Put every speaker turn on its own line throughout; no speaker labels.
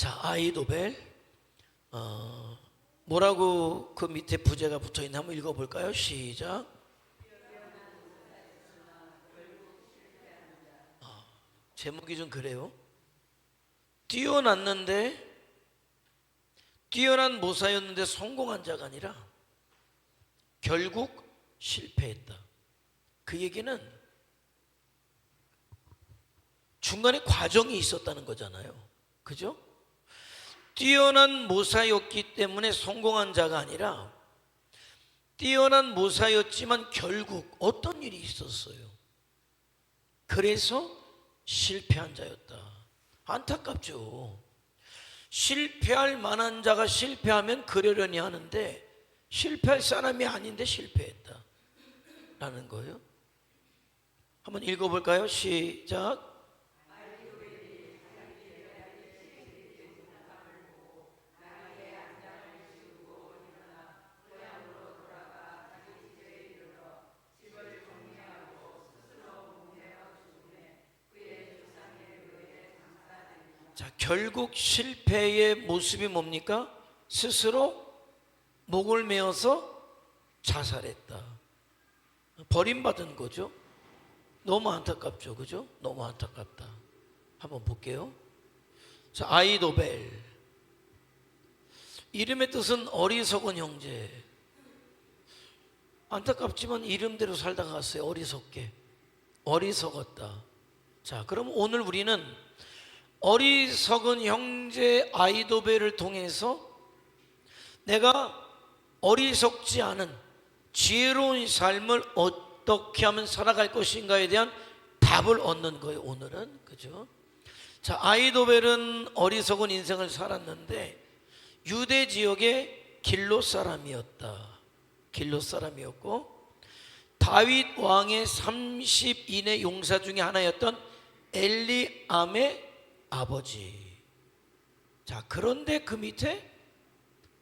자, 아이도벨. 뭐라고 그 밑에 부제가 붙어 있나 한번 읽어볼까요? 시작. 제목이 좀 그래요. 뛰어난 모사였는데 성공한 자가 아니라 결국 실패했다. 그 얘기는 중간에 과정이 있었다는 거잖아요. 그죠? 뛰어난 모사였기 때문에 성공한 자가 아니라 뛰어난 모사였지만 결국 어떤 일이 있었어요. 그래서 실패한 자였다. 안타깝죠. 실패할 만한 자가 실패하면 그러려니 하는데 실패할 사람이 아닌데 실패했다 라는 거예요. 한번 읽어볼까요? 시작. 자, 결국 실패의 모습이 뭡니까? 스스로 목을 메어서 자살했다. 버림받은 거죠. 너무 안타깝죠. 그죠? 너무 안타깝다. 한번 볼게요. 자, 아이도벨. 이름의 뜻은 어리석은 형제. 안타깝지만 이름대로 살다가 갔어요. 어리석게. 어리석었다. 자, 그럼 오늘 우리는 어리석은 형제 아이도벨을 통해서 내가 어리석지 않은 지혜로운 삶을 어떻게 하면 살아갈 것인가에 대한 답을 얻는 거예요. 오늘은. 그죠? 자, 아이도벨은 어리석은 인생을 살았는데 유대 지역의 길롯 사람이었다. 길롯 사람이었고 다윗 왕의 30인의 용사 중에 하나였던 엘리암의 아버지. 자, 그런데 그 밑에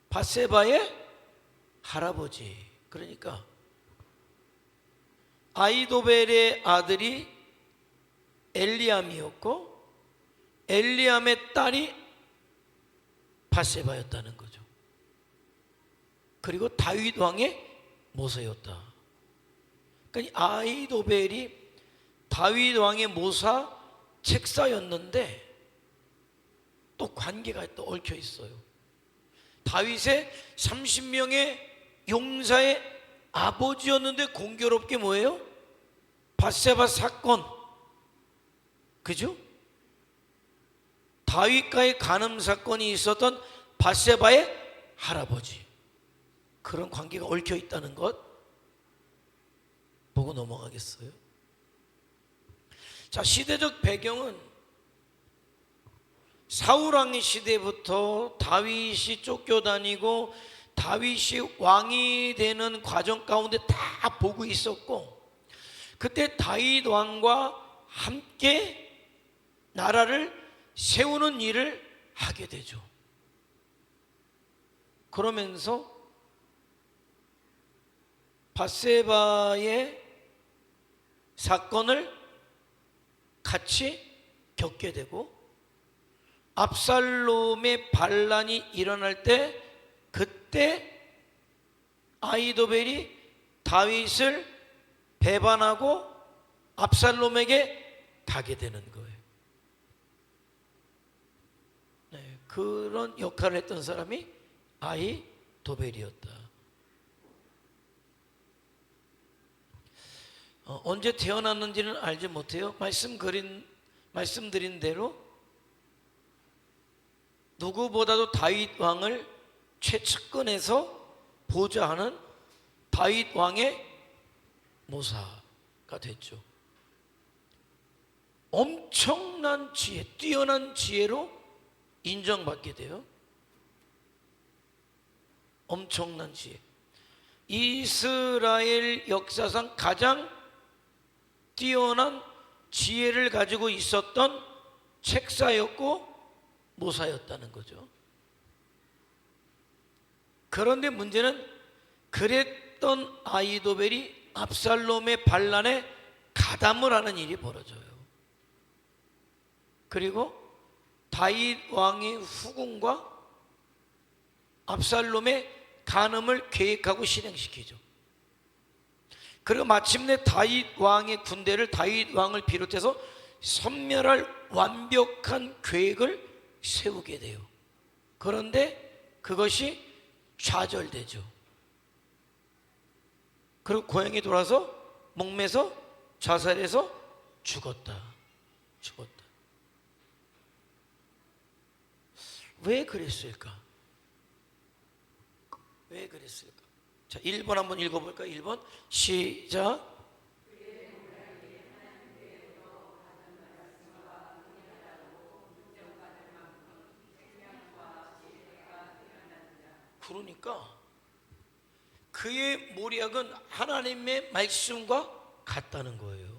밧세바의 할아버지. 그러니까 아이도벨의 아들이 엘리암이었고 엘리암의 딸이 밧세바였다는 거죠. 그리고 다윗 왕의 모사였다. 그러니까 아이도벨이 다윗 왕의 모사 책사였는데 또 관계가 또 얽혀 있어요. 다윗의 30명의 용사의 아버지였는데 공교롭게 뭐예요? 밧세바 사건. 그죠? 다윗과의 간음 사건이 있었던 밧세바의 할아버지. 그런 관계가 얽혀 있다는 것 보고 넘어가겠어요? 자, 시대적 배경은 사울왕의 시대부터 다윗이 쫓겨다니고 다윗이 왕이 되는 과정 가운데 다 보고 있었고 그때 다윗 왕과 함께 나라를 세우는 일을 하게 되죠. 그러면서 밧세바의 사건을 같이 겪게 되고 압살롬의 반란이 일어날 때 그때 아이도벨이 다윗을 배반하고 압살롬에게 가게 되는 거예요. 네, 그런 역할을 했던 사람이 아이도벨이었다. 언제 태어났는지는 알지 못해요. 말씀드린 대로 누구보다도 다윗 왕을 최측근에서 보좌하는 다윗 왕의 모사가 됐죠. 엄청난 지혜, 뛰어난 지혜로 인정받게 돼요. 엄청난 지혜. 이스라엘 역사상 가장 뛰어난 지혜를 가지고 있었던 책사였고 모사였다는 거죠. 그런데 문제는 그랬던 아이도벨이 압살롬의 반란에 가담을 하는 일이 벌어져요. 그리고 다윗 왕의 후궁과 압살롬의 간음을 계획하고 실행시키죠. 그리고 마침내 다윗 왕의 군대를 다윗 왕을 비롯해서 섬멸할 완벽한 계획을 세우게 돼요. 그런데 그것이 좌절되죠. 그리고 고향에 돌아서 목매서 자살해서 죽었다. 왜 그랬을까? 자, 1번 한번 읽어볼까? 1번 시작. 그러니까 그의 모략은 하나님의 말씀과 같다는 거예요.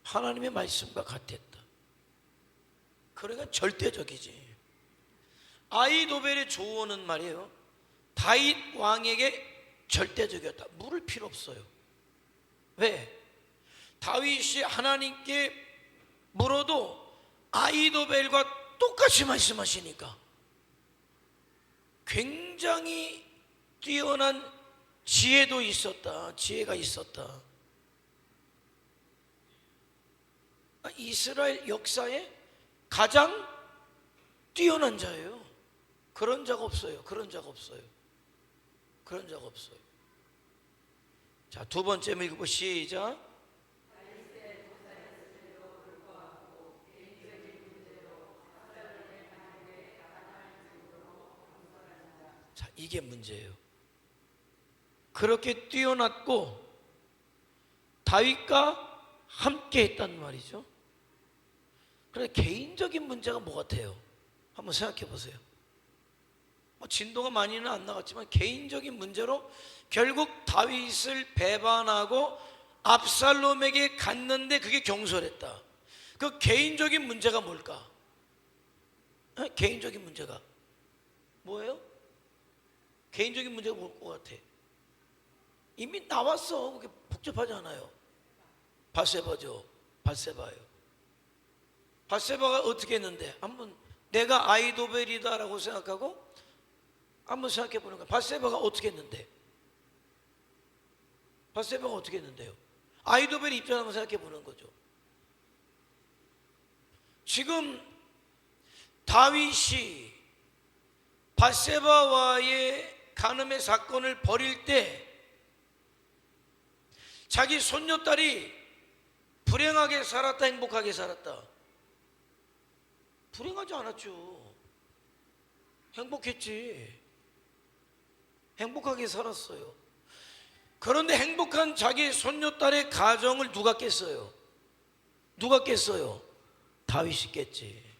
하나님의 말씀과 같았다. 그러니까 절대적이지. 아히도벨의 조언은 말이에요, 다윗 왕에게 절대적이었다. 물을 필요 없어요. 왜? 다윗이 하나님께 물어도 아히도벨과 똑같이 말씀하시니까 굉장히 뛰어난 지혜가 있었다. 이스라엘 역사에 가장 뛰어난 자예요. 그런 자가 없어요. 자, 두 번째 읽고 시작. 자, 이게 문제예요. 그렇게 뛰어났고 다윗과 함께 했단 말이죠. 그런데 개인적인 문제가 뭐 같아요? 한번 생각해 보세요. 진도가 많이는 안 나갔지만 개인적인 문제로 결국 다윗을 배반하고 압살롬에게 갔는데 그게 경솔했다. 그 개인적인 문제가 뭘까? 개인적인 문제가 뭐예요? 개인적인 문제가 뭘 것 같아? 이미 나왔어. 그게 복잡하지 않아요. 바세바죠. 바세바가 어떻게 했는데, 한번 내가 아히도벨이다라고 생각하고 한번 생각해 보는 거야. 바세바가 어떻게 했는데요? 아히도벨의 입장 한번 생각해 보는 거죠. 지금 다윗이 바세바와의 간음의 사건을 벌일 때 자기 손녀딸이 불행하게 살았다, 행복하게 살았다? 불행하지 않았죠. 행복하게 살았어요. 그런데 행복한 자기 손녀딸의 가정을 누가 깼어요? 다윗이 깼지.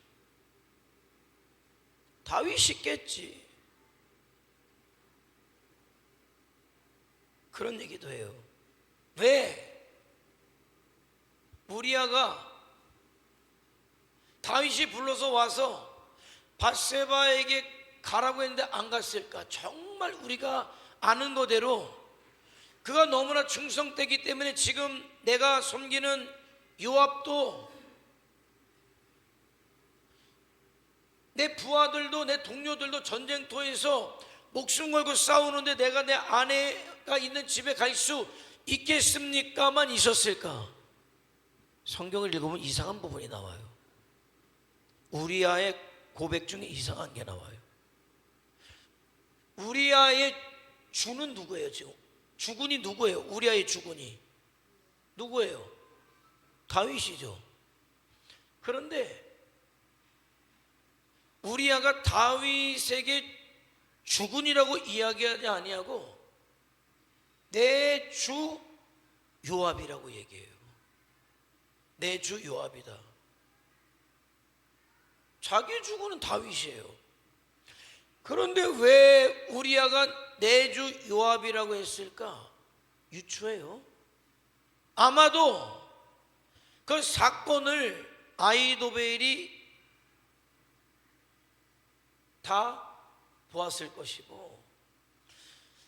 그런 얘기도 해요. 왜 우리아가 다윗이 불러서 와서 밧세바에게 가라고 했는데 안 갔을까? 정말 우리가 아는 거대로 그가 너무나 충성되기 때문에 지금 내가 섬기는 요압도, 내 부하들도, 내 동료들도 전쟁터에서 목숨 걸고 싸우는데 내가 내 아내가 있는 집에 갈 수 있겠습니까만 있었을까? 성경을 읽으면 이상한 부분이 나와요. 우리아의 고백 중에 이상한 게 나와요. 우리아의 주는 누구예요? 지금 주군이 누구예요? 우리아의 주군이 누구예요? 다윗이죠. 그런데 우리아가 다윗에게 주군이라고 이야기하지 아니하고 내 주 요압이라고 얘기해요. 내 주 요압이다. 자기 주군은 다윗이에요. 그런데 왜 우리아가 내 주 요압이라고 했을까? 유추해요. 아마도 그 사건을 아히도벨이 다 보았을 것이고,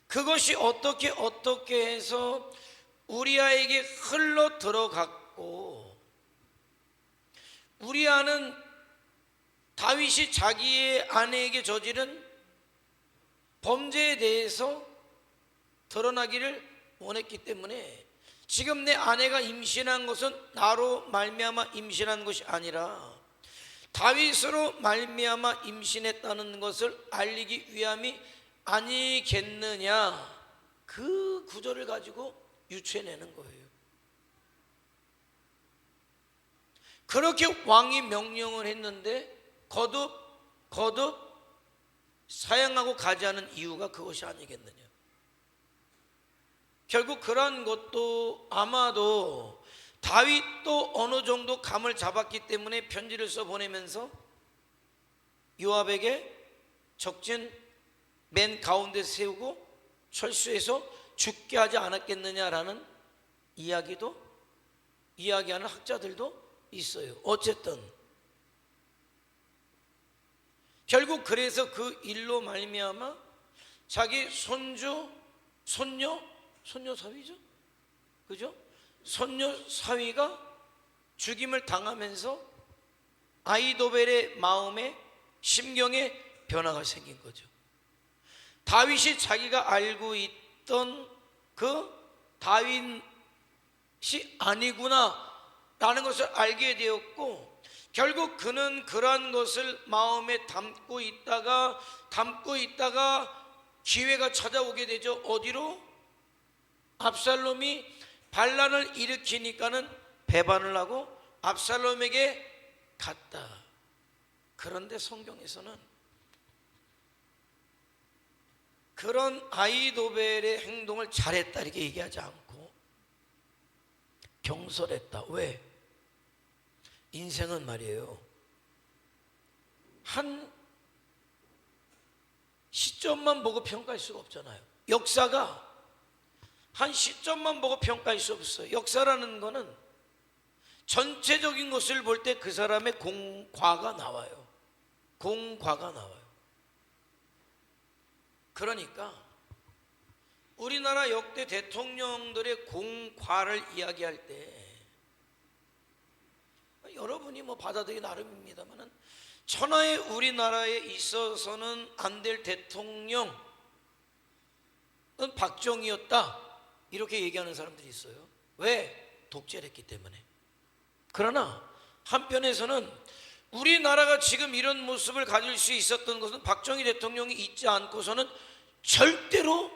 그것이 어떻게 해서 우리아에게 흘러 들어갔고 우리아는 다윗이 자기의 아내에게 저지른 범죄에 대해서 드러나기를 원했기 때문에 지금 내 아내가 임신한 것은 나로 말미암아 임신한 것이 아니라 다윗으로 말미암아 임신했다는 것을 알리기 위함이 아니겠느냐, 그 구절을 가지고 유추해내는 거예요. 그렇게 왕이 명령을 했는데 거듭 사양하고 가지 않은 이유가 그것이 아니겠느냐. 결국 그런 것도 아마도 다윗도 어느 정도 감을 잡았기 때문에 편지를 써 보내면서 요압에게 적진 맨 가운데 세우고 철수해서 죽게 하지 않았겠느냐라는 이야기하는 학자들도 있어요. 어쨌든 결국 그래서 그 일로 말미암아 자기 손녀 사위죠, 그죠? 손녀 사위가 죽임을 당하면서 아히도벨의 마음에 심경에 변화가 생긴 거죠. 다윗이 자기가 알고 있던 그 다윗이 아니구나 라는 것을 알게 되었고, 결국 그는 그러한 것을 마음에 담고 있다가 기회가 찾아오게 되죠. 어디로? 압살롬이 반란을 일으키니까는 배반을 하고 압살롬에게 갔다. 그런데 성경에서는 그런 아히도벨의 행동을 잘했다 이렇게 얘기하지 않고 경솔했다. 왜? 인생은 말이에요, 한 시점만 보고 평가할 수가 없잖아요. 역사가 한 시점만 보고 평가할 수 없어요. 역사라는 거는 전체적인 것을 볼 때 그 사람의 공과가 나와요. 그러니까 우리나라 역대 대통령들의 공과를 이야기할 때 여러분이 뭐 받아들이기 나름입니다만 천하의 우리나라에 있어서는 안 될 대통령은 박정희였다 이렇게 얘기하는 사람들이 있어요. 왜? 독재를 했기 때문에. 그러나 한편에서는 우리나라가 지금 이런 모습을 가질 수 있었던 것은 박정희 대통령이 있지 않고서는 절대로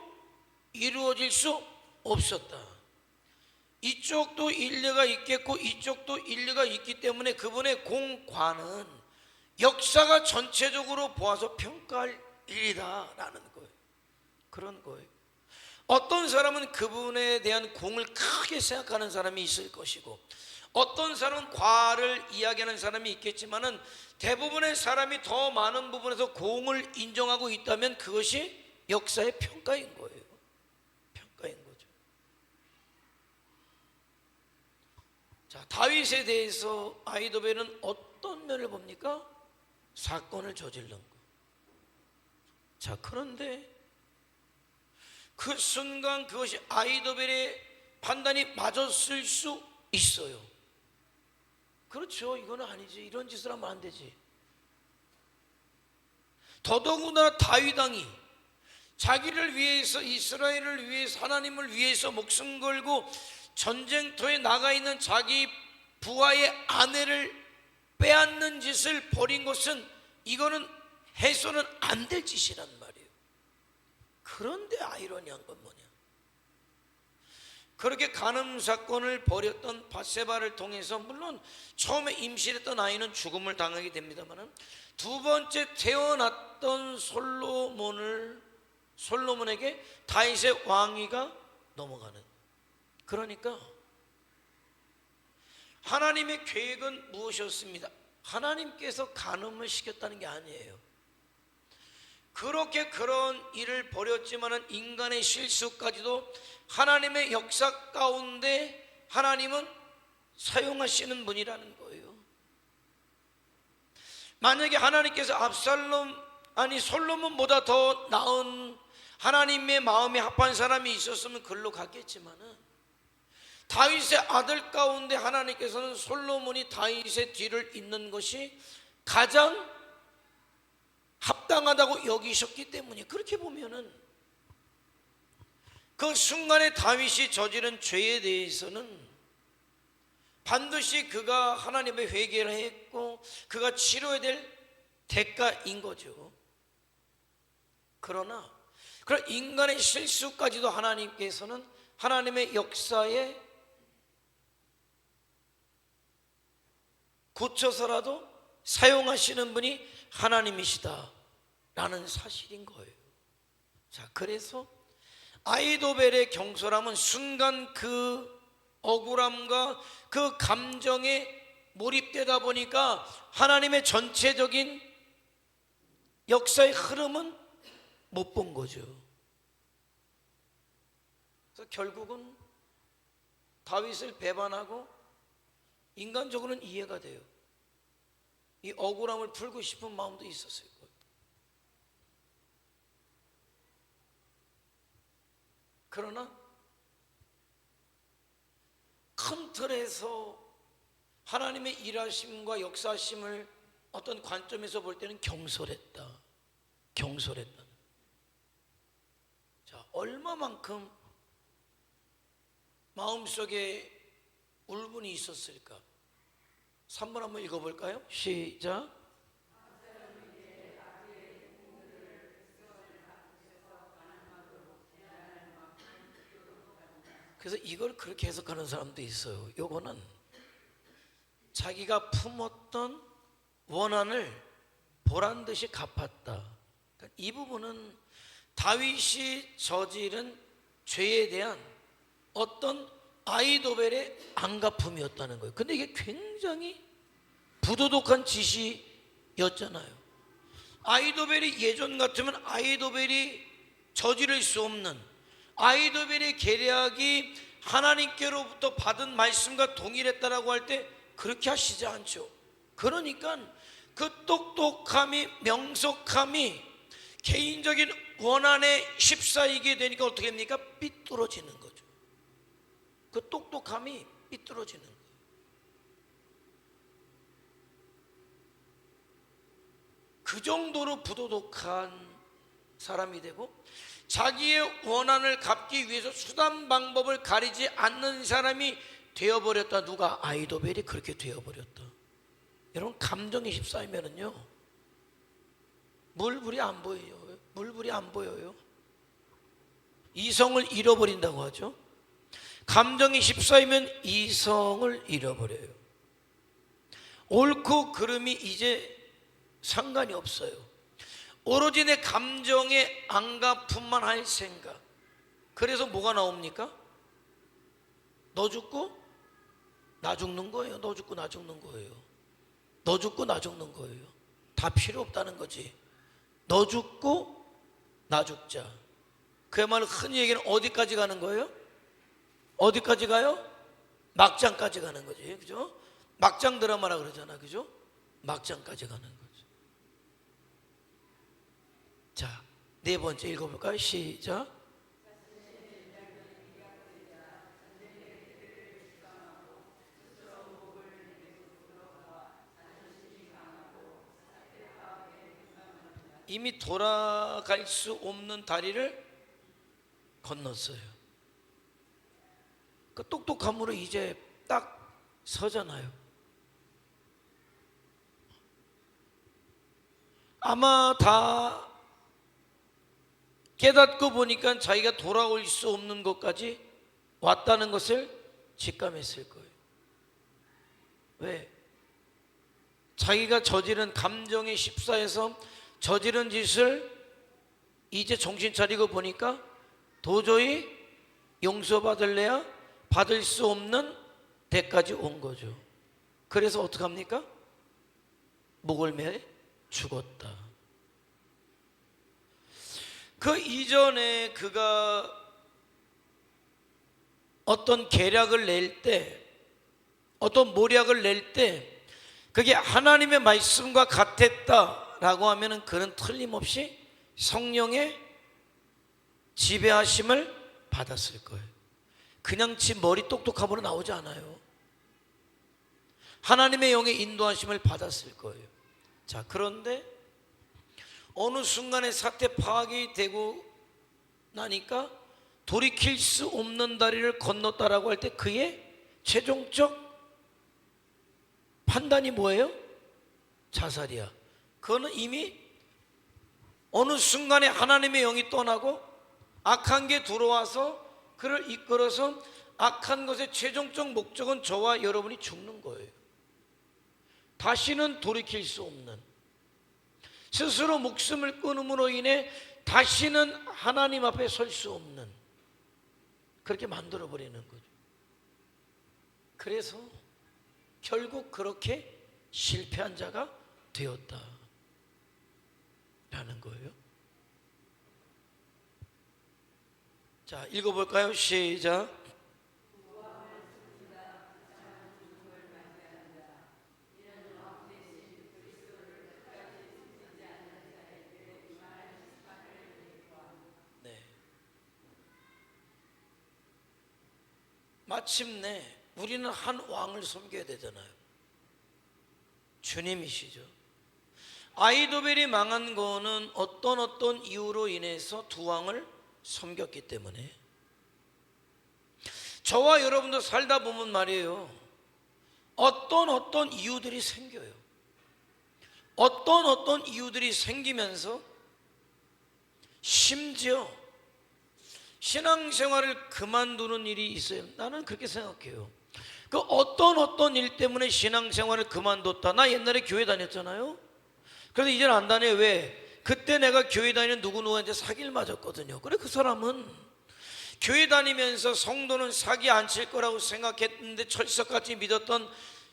이루어질 수 없었다. 이쪽도 인류가 있겠고 이쪽도 인류가 있기 때문에 그분의 공과는 역사가 전체적으로 보아서 평가할 일이다라는 거예요. 그런 거예요. 어떤 사람은 그분에 대한 공을 크게 생각하는 사람이 있을 것이고, 어떤 사람은 과를 이야기하는 사람이 있겠지만은 대부분의 사람이 더 많은 부분에서 공을 인정하고 있다면 그것이 역사의 평가인 거예요. 평가인 거죠. 자, 다윗에 대해서 아히도벨은 어떤 면을 봅니까? 사건을 저지른 거. 자, 그런데 그 순간 그것이 아히도벨의 판단이 맞았을 수 있어요. 그렇죠. 이거는 아니지. 이런 짓을 하면 안 되지. 더더구나 다윗 왕이 자기를 위해서, 이스라엘을 위해서, 하나님을 위해서 목숨 걸고 전쟁터에 나가 있는 자기 부하의 아내를 빼앗는 짓을 벌인 것은 이거는 해서는 안 될 짓이란 말이에요. 그런데 아이러니한 건 뭐냐? 그렇게 간음 사건을 벌였던 밧세바를 통해서 물론 처음에 임신했던 아이는 죽음을 당하게 됩니다만 두 번째 태어났던 솔로몬에게 다윗의 왕위가 넘어가는. 그러니까 하나님의 계획은 무엇이었습니다? 하나님께서 간음을 시켰다는 게 아니에요. 그렇게 그런 일을 벌였지만은 인간의 실수까지도 하나님의 역사 가운데 하나님은 사용하시는 분이라는 거예요. 만약에 하나님께서 솔로몬보다 더 나은 하나님의 마음에 합한 사람이 있었으면 글로 갔겠지만은 다윗의 아들 가운데 하나님께서는 솔로몬이 다윗의 뒤를 잇는 것이 가장 합당하다고 여기셨기 때문에, 그렇게 보면은 그 순간에 다윗이 저지른 죄에 대해서는 반드시 그가 하나님의 회개를 했고 그가 치러야 될 대가인 거죠. 그러나 그런 인간의 실수까지도 하나님께서는 하나님의 역사에 고쳐서라도 사용하시는 분이 하나님이시다라는 사실인 거예요. 자, 그래서 아히도벨의 경솔함은 순간 그 억울함과 그 감정에 몰입되다 보니까 하나님의 전체적인 역사의 흐름은 못 본 거죠. 그래서 결국은 다윗을 배반하고, 인간적으로는 이해가 돼요. 이 억울함을 풀고 싶은 마음도 있었을 거예요. 그러나 큰 틀에서 하나님의 일하심과 역사하심을 어떤 관점에서 볼 때는 경솔했다. 자, 얼마만큼 마음속에 울분이 있었을까? 3번 한번 읽어볼까요? 시작. 그래서 이걸 그렇게 해석하는 사람도 있어요. 요거는 자기가 품었던 원한을 보란 듯이 갚았다. 그러니까 이 부분은 다윗이 저지른 죄에 대한 어떤 아히도벨의 안갚음이었다는 거예요. 근데 이게 굉장히 부도덕한 짓이었잖아요. 아히도벨이 예전 같으면 아히도벨이 저지를 수 없는, 아히도벨의 계략이 하나님께로부터 받은 말씀과 동일했다라고 할 때 그렇게 하시지 않죠. 그러니까 그 똑똑함이, 명석함이 개인적인 원한에 휩싸이게 되니까 어떻게 됩니까? 삐뚤어지는 거죠. 그 똑똑함이 삐뚤어지는 거예요. 그 정도로 부도덕한 사람이 되고, 자기의 원한을 갚기 위해서 수단 방법을 가리지 않는 사람이 되어버렸다. 누가? 아히도벨이 그렇게 되어버렸다. 여러분, 감정에 휩싸이면은요, 물불이 안 보여요. 물불이 안 보여요. 이성을 잃어버린다고 하죠. 감정에 휩싸이면 이성을 잃어버려요. 옳고 그름이 이제 상관이 없어요. 오로지 내 감정의 안갚음만 할 생각. 그래서 뭐가 나옵니까? 너 죽고 나 죽는 거예요. 너 죽고 나 죽는 거예요. 너 죽고 나 죽는 거예요. 다 필요 없다는 거지. 너 죽고 나 죽자. 그야말로 흔히 얘기는 어디까지 가는 거예요? 어디까지 가요? 막장까지 가는 거지. 그죠? 막장 드라마라 그러잖아. 그죠? 막장까지 가는 거죠. 자, 네 번째 읽어볼까요? 시작. 이미 돌아갈 수 없는 다리를 건넜어요. 그 똑똑함으로 이제 딱 서잖아요. 아마 다 깨닫고 보니까 자기가 돌아올 수 없는 것까지 왔다는 것을 직감했을 거예요. 왜? 자기가 저지른 감정에 휩싸여서 저지른 짓을 이제 정신 차리고 보니까 도저히 용서받을래야 받을 수 없는 데까지 온 거죠. 그래서 어떡합니까? 목을 매 죽었다. 그 이전에 그가 어떤 계략을 낼 때, 어떤 모략을 낼 때 그게 하나님의 말씀과 같았다라고 하면은 그는 틀림없이 성령의 지배하심을 받았을 거예요. 그냥 지 머리 똑똑함으로 나오지 않아요. 하나님의 영의 인도하심을 받았을 거예요. 자, 그런데 어느 순간에 사태 파악이 되고 나니까 돌이킬 수 없는 다리를 건넜다라고 할 때 그의 최종적 판단이 뭐예요? 자살이야. 그거는 이미 어느 순간에 하나님의 영이 떠나고 악한 게 들어와서 그를 이끌어서 악한 것의 최종적 목적은 저와 여러분이 죽는 거예요. 다시는 돌이킬 수 없는, 스스로 목숨을 끊음으로 인해 다시는 하나님 앞에 설 수 없는, 그렇게 만들어버리는 거죠. 그래서 결국 그렇게 실패한 자가 되었다 라는 거예요. 자, 읽어볼까요? 시작. 네. 마침내 우리는 한 왕을 섬겨야 되잖아요. 주님이시죠. 아히도벨이 망한 거는 어떤 이유로 인해서 두 왕을 섬겼기 때문에. 저와 여러분도 살다 보면 말이에요, 어떤 이유들이 생겨요. 어떤 이유들이 생기면서 심지어 신앙생활을 그만두는 일이 있어요. 나는 그렇게 생각해요. 그 어떤 일 때문에 신앙생활을 그만뒀다. 나 옛날에 교회 다녔잖아요. 그래서 이제는 안 다녀요. 왜? 그때 내가 교회 다니는 누구한테 사기를 맞았거든요. 그래, 그 사람은 교회 다니면서 성도는 사기 안 칠 거라고 생각했는데 철석같이 믿었던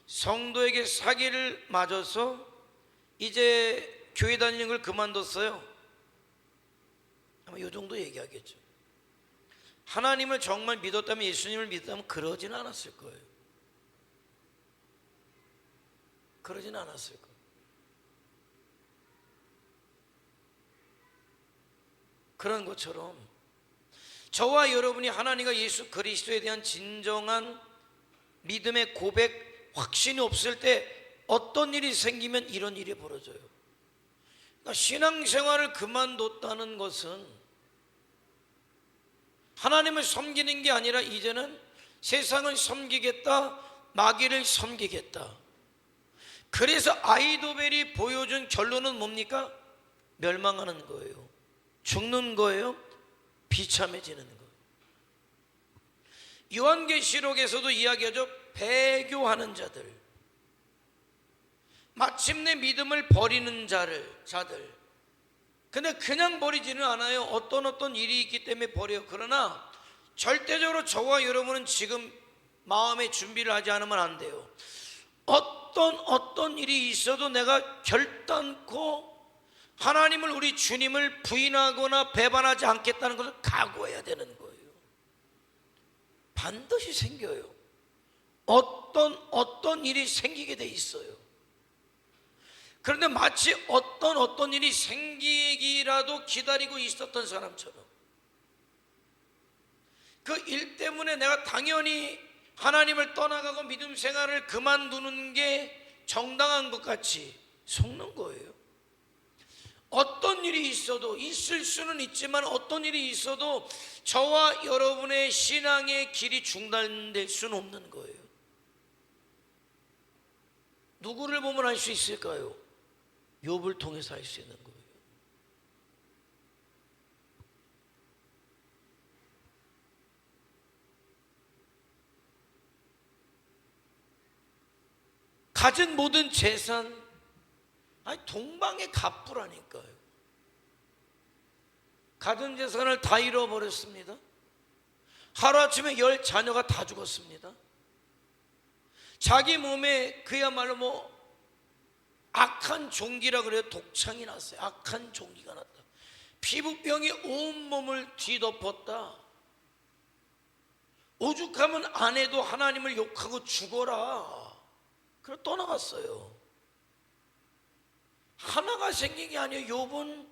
성도에게 사기를 맞아서 이제 교회 다니는 걸 그만뒀어요. 아마 이 정도 얘기하겠죠. 하나님을 정말 믿었다면, 예수님을 믿었다면 그러지는 않았을 거예요. 그러지는 않았을 거예요. 그런 것처럼 저와 여러분이 하나님과 예수 그리스도에 대한 진정한 믿음의 고백, 확신이 없을 때 어떤 일이 생기면 이런 일이 벌어져요. 그러니까 신앙생활을 그만뒀다는 것은 하나님을 섬기는 게 아니라 이제는 세상을 섬기겠다, 마귀를 섬기겠다. 그래서 아히도벨이 보여준 결론은 뭡니까? 멸망하는 거예요. 죽는 거예요. 비참해지는 거예요. 요한계시록에서도 이야기하죠. 배교하는 자들, 마침내 믿음을 버리는 자들. 근데 그냥 버리지는 않아요. 어떤 일이 있기 때문에 버려요. 그러나 절대적으로 저와 여러분은 지금 마음의 준비를 하지 않으면 안 돼요. 어떤 일이 있어도 내가 결단코 하나님을, 우리 주님을 부인하거나 배반하지 않겠다는 것을 각오해야 되는 거예요. 반드시 생겨요. 어떤 일이 생기게 돼 있어요. 그런데 마치 어떤 일이 생기기라도 기다리고 있었던 사람처럼 그 일 때문에 내가 당연히 하나님을 떠나가고 믿음 생활을 그만두는 게 정당한 것 같이 속는 거예요. 어떤 일이 있어도, 있을 수는 있지만 어떤 일이 있어도 저와 여러분의 신앙의 길이 중단될 수는 없는 거예요. 누구를 보면 알 수 있을까요? 욥을 통해서 알 수 있는 거예요. 가진 모든 재산, 동방의 갑부라니까요. 가진 재산을 다 잃어버렸습니다. 하루아침에 10 자녀가 다 죽었습니다. 자기 몸에 그야말로 악한 종기라 그래요. 독창이 났어요. 악한 종기가 났다. 피부병이 온몸을 뒤덮었다. 오죽하면 아내도 하나님을 욕하고 죽어라. 그래서 떠나갔어요. 하나가 생긴 게 아니에요. 욥은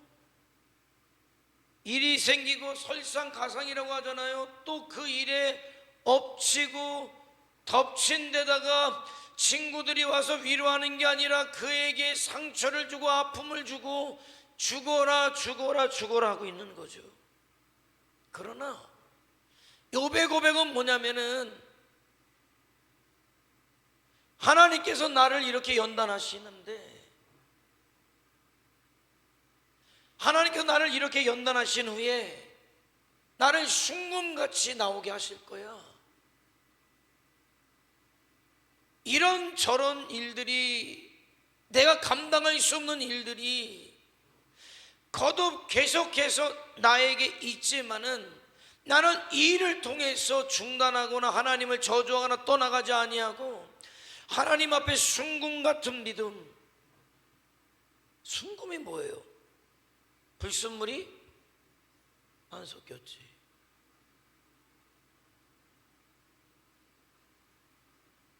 일이 생기고 설상가상이라고 하잖아요. 또 그 일에 엎치고 덮친 데다가 친구들이 와서 위로하는 게 아니라 그에게 상처를 주고 아픔을 주고 죽어라 죽어라 죽어라 하고 있는 거죠. 그러나 욥의 고백은 뭐냐면은 하나님께서 나를 이렇게 연단하시는데, 하나님께서 나를 이렇게 연단하신 후에 나를 순금같이 나오게 하실 거야. 이런 저런 일들이, 내가 감당할 수 없는 일들이 거듭 계속해서 나에게 있지만은 나는 이 일을 통해서 중단하거나 하나님을 저주하거나 떠나가지 아니하고 하나님 앞에 순금 같은 믿음. 순금이 뭐예요? 불순물이 안 섞였지.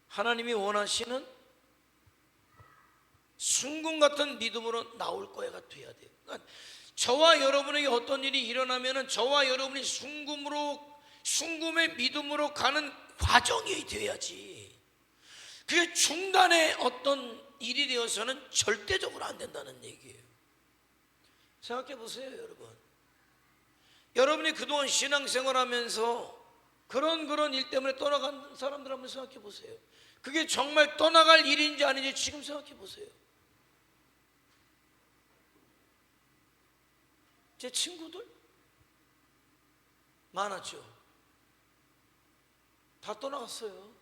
하나님이 원하시는 순금 같은 믿음으로 나올 거야가 돼야 돼요. 그러니까 저와 여러분에게 어떤 일이 일어나면은 저와 여러분이 순금의 믿음으로 가는 과정이 돼야지. 그게 중단의 어떤 일이 되어서는 절대적으로 안 된다는 얘기예요. 생각해 보세요, 여러분. 여러분이 그동안 신앙생활하면서 그런 일 때문에 떠나간 사람들 한번 생각해 보세요. 그게 정말 떠나갈 일인지 아닌지 지금 생각해 보세요. 제 친구들 많았죠. 다 떠나갔어요.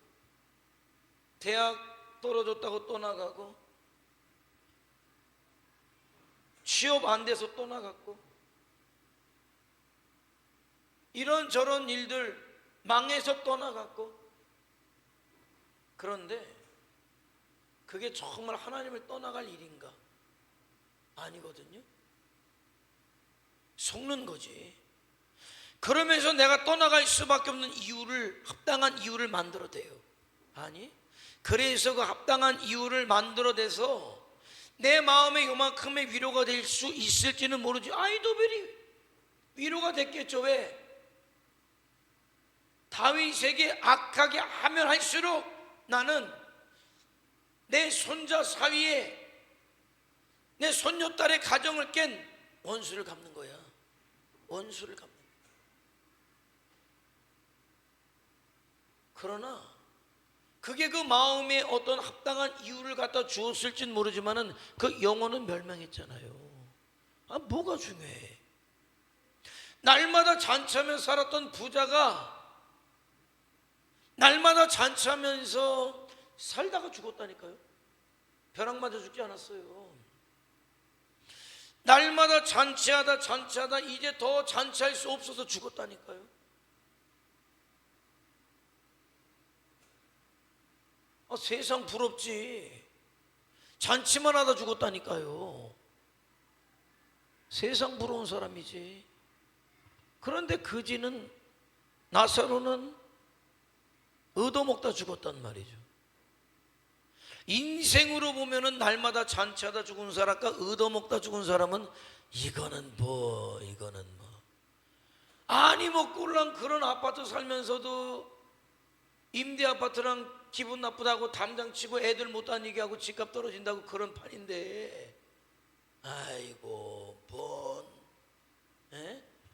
대학 떨어졌다고 떠나가고, 취업 안 돼서 떠나갔고, 이런저런 일들 망해서 떠나갔고. 그런데 그게 정말 하나님을 떠나갈 일인가? 아니거든요. 속는 거지. 그러면서 내가 떠나갈 수밖에 없는 이유를, 합당한 이유를 만들어대요. 아니, 그래서 그 합당한 이유를 만들어대서 내 마음에 요만큼의 위로가 될 수 있을지는 모르지. 아이도벨이 위로가 됐겠죠. 왜? 다윗에게 악하게 하면 할수록 나는 내 손자 사위에 내 손녀딸의 가정을 깬 원수를 갚는 거야. 원수를 갚는 거야. 그러나 그게 그 마음에 어떤 합당한 이유를 갖다 주었을진 모르지만은 그 영혼은 멸망했잖아요. 아, 뭐가 중요해? 날마다 잔치하며 살았던 부자가 날마다 잔치하면서 살다가 죽었다니까요. 벼락 맞아 죽지 않았어요. 날마다 잔치하다 이제 더 잔치할 수 없어서 죽었다니까요. 세상 부럽지. 잔치만 하다 죽었다니까요. 세상 부러운 사람이지. 그런데 그지는, 나사로는 얻어먹다 죽었단 말이죠. 인생으로 보면은 날마다 잔치하다 죽은 사람과 얻어먹다 죽은 사람은 이거는 뭐 아니 뭐 꿀랑 그런 아파트 살면서도 임대 아파트랑 기분 나쁘다고 담장 치고 애들 못 다니게 하고 집값 떨어진다고 그런 판인데, 아이고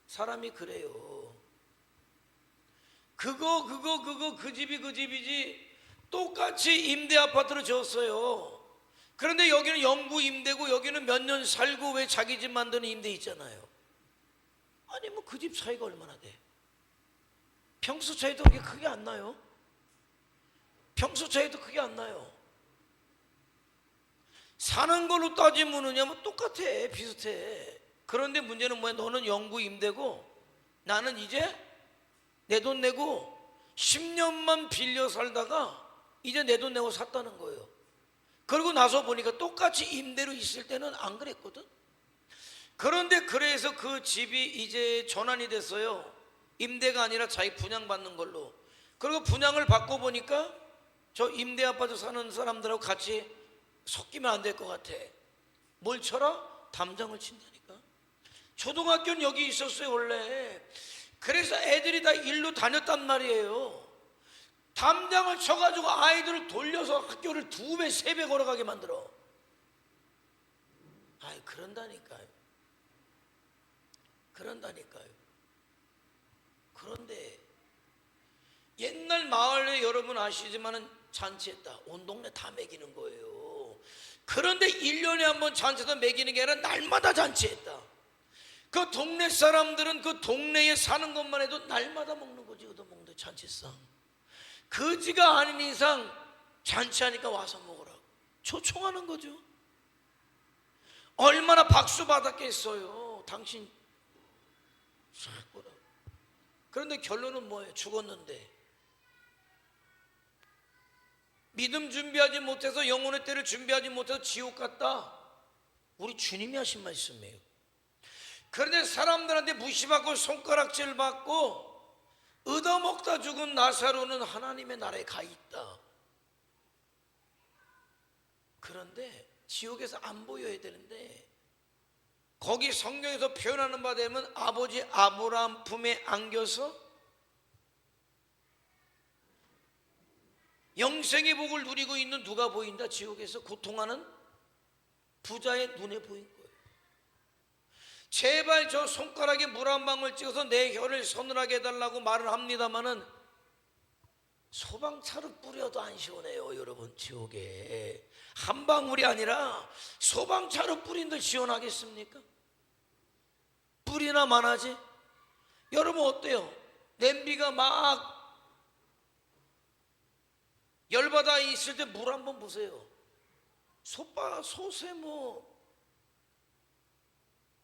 사람이 그래요. 그거 그 집이지. 똑같이 임대 아파트로 지었어요. 그런데 여기는 영구 임대고 여기는 몇 년 살고 왜 자기 집 만드는 임대 있잖아요. 아니 뭐 그 집 차이가 얼마나 돼? 평수 차이도 그렇게 크게 안 나요. 평수 차이도 크게 안 나요. 사는 걸로 따지면 뭐 똑같아, 비슷해. 그런데 문제는 뭐야? 너는 영구 임대고 나는 이제 내 돈 내고 10년만 빌려 살다가 이제 내 돈 내고 샀다는 거예요. 그러고 나서 보니까 똑같이 임대로 있을 때는 안 그랬거든. 그런데 그래서 그 집이 이제 전환이 됐어요. 임대가 아니라 자기 분양받는 걸로. 그리고 분양을 받고 보니까 저 임대 아파트 사는 사람들하고 같이 섞이면 안 될 것 같아. 뭘 쳐라? 담장을 친다니까. 초등학교는 여기 있었어요 원래. 그래서 애들이 다 일로 다녔단 말이에요. 담장을 쳐가지고 아이들을 돌려서 학교를 2배, 3배 걸어가게 만들어. 아이, 그런다니까요. 그런데 옛날 마을에 여러분 아시지만은 잔치했다. 온 동네 다 먹이는 거예요. 그런데 1년에 한 번 잔치에서 먹이는 게 아니라 날마다 잔치했다. 그 동네 사람들은 그 동네에 사는 것만 해도 날마다 먹는 거지. 얻어먹는 잔치상. 거지가 아닌 이상 잔치하니까 와서 먹으라고 초청하는 거죠. 얼마나 박수 받았겠어요. 당신 그런데 결론은 뭐예요? 죽었는데 믿음 준비하지 못해서, 영혼의 때를 준비하지 못해서 지옥 갔다. 우리 주님이 하신 말씀이에요. 그런데 사람들한테 무시받고 손가락질 받고 얻어먹다 죽은 나사로는 하나님의 나라에 가 있다. 그런데 지옥에서 안 보여야 되는데, 거기 성경에서 표현하는 바 되면 아버지 아브라함 품에 안겨서 영생의 복을 누리고 있는 누가 보인다? 지옥에서 고통하는 부자의 눈에 보인 거예요. 제발 저 손가락에 물 한 방울 찍어서 내 혀를 서늘하게 해달라고 말을 합니다마는 소방차로 뿌려도 안 시원해요. 여러분, 지옥에 한 방울이 아니라 소방차로 뿌린들 시원하겠습니까? 뿌리나 마나지? 여러분 어때요? 냄비가 막 열받아 있을 때 물 한번 보세요. 솥에 뭐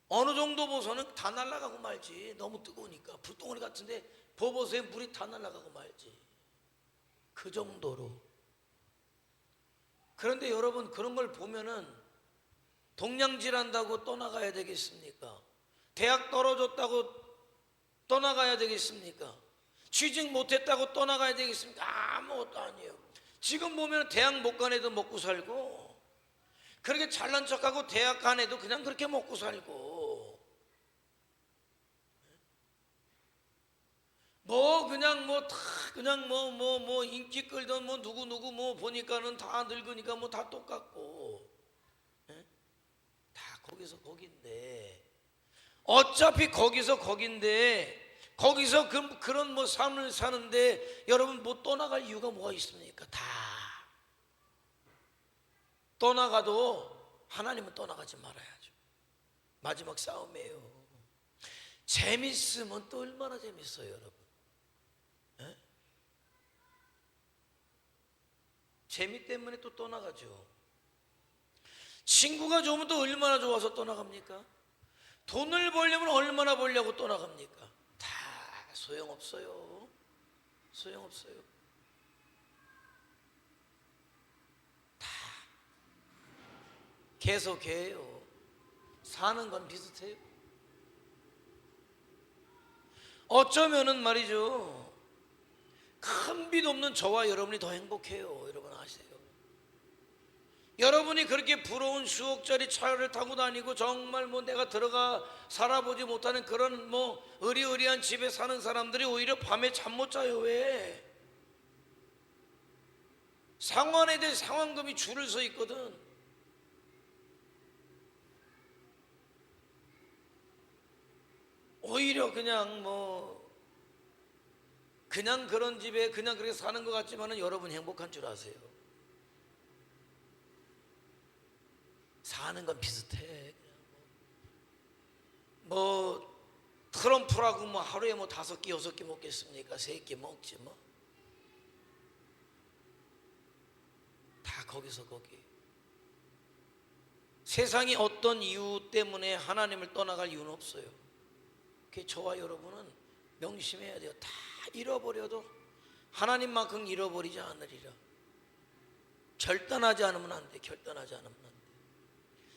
어느 정도 보서는 다 날아가고 말지. 너무 뜨거우니까 불덩어리 같은데 보보세요. 물이 다 날아가고 말지. 그 정도로. 그런데 여러분, 그런 걸 보면은 동냥질한다고 떠나가야 되겠습니까? 대학 떨어졌다고 떠나가야 되겠습니까? 취직 못했다고 떠나가야 되겠습니까? 아무것도 아니에요. 지금 보면 대학 못 간 애도 먹고 살고, 그렇게 잘난 척하고 대학 간 애도 그냥 그렇게 먹고 살고, 뭐 그냥 뭐 다 그냥 뭐 인기 끌던 뭐 누구 뭐 보니까는 다 늙으니까 뭐 다 똑같고, 다 거기서 거긴데, 어차피 거기서 거긴데, 거기서 그런 뭐 삶을 사는데 여러분 뭐 떠나갈 이유가 뭐가 있습니까? 다 떠나가도 하나님은 떠나가지 말아야죠. 마지막 싸움이에요. 재밌으면 또 얼마나 재밌어요, 여러분. 에? 재미 때문에 또 떠나가죠. 친구가 좋으면 또 얼마나 좋아서 떠나갑니까? 돈을 벌려면 얼마나 벌려고 떠나갑니까? 다 소용없어요. 소용없어요. 다 계속해요. 사는 건 비슷해요. 어쩌면은 말이죠, 큰 빚 없는 저와 여러분이 더 행복해요. 여러분 아세요? 여러분이 그렇게 부러운 수억짜리 차를 타고 다니고 정말 뭐 내가 들어가 살아보지 못하는 그런 뭐 의리의리한 집에 사는 사람들이 오히려 밤에 잠 못 자요. 왜? 상환에 대해 상환금이 줄을 서 있거든. 오히려 그냥 뭐 그냥 그런 집에 그냥 그렇게 사는 것 같지만은 여러분 행복한 줄 아세요? 사는 건 비슷해. 뭐 트럼프라고 뭐 하루에 뭐 5끼 6끼 먹겠습니까? 3끼 먹지 뭐. 다 거기서 거기. 세상이 어떤 이유 때문에 하나님을 떠나갈 이유는 없어요. 그게 저와 여러분은 명심해야 돼요. 다 잃어버려도 하나님만큼 잃어버리지 않으리라. 결단하지 않으면 안 돼. 결단하지 않으면 안 돼.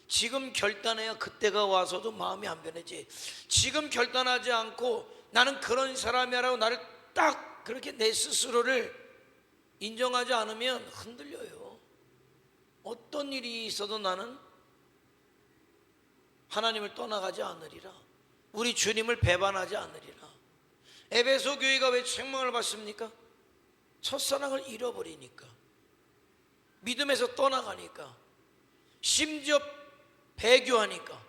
지금 결단해야 그때가 와서도 마음이 안 변하지. 지금 결단하지 않고 나는 그런 사람이라고 나를 딱 그렇게 내 스스로를 인정하지 않으면 흔들려요. 어떤 일이 있어도 나는 하나님을 떠나가지 않으리라. 우리 주님을 배반하지 않으리라. 에베소 교회가 왜 책망을 받습니까? 첫사랑을 잃어버리니까, 믿음에서 떠나가니까, 심지어 배교하니까.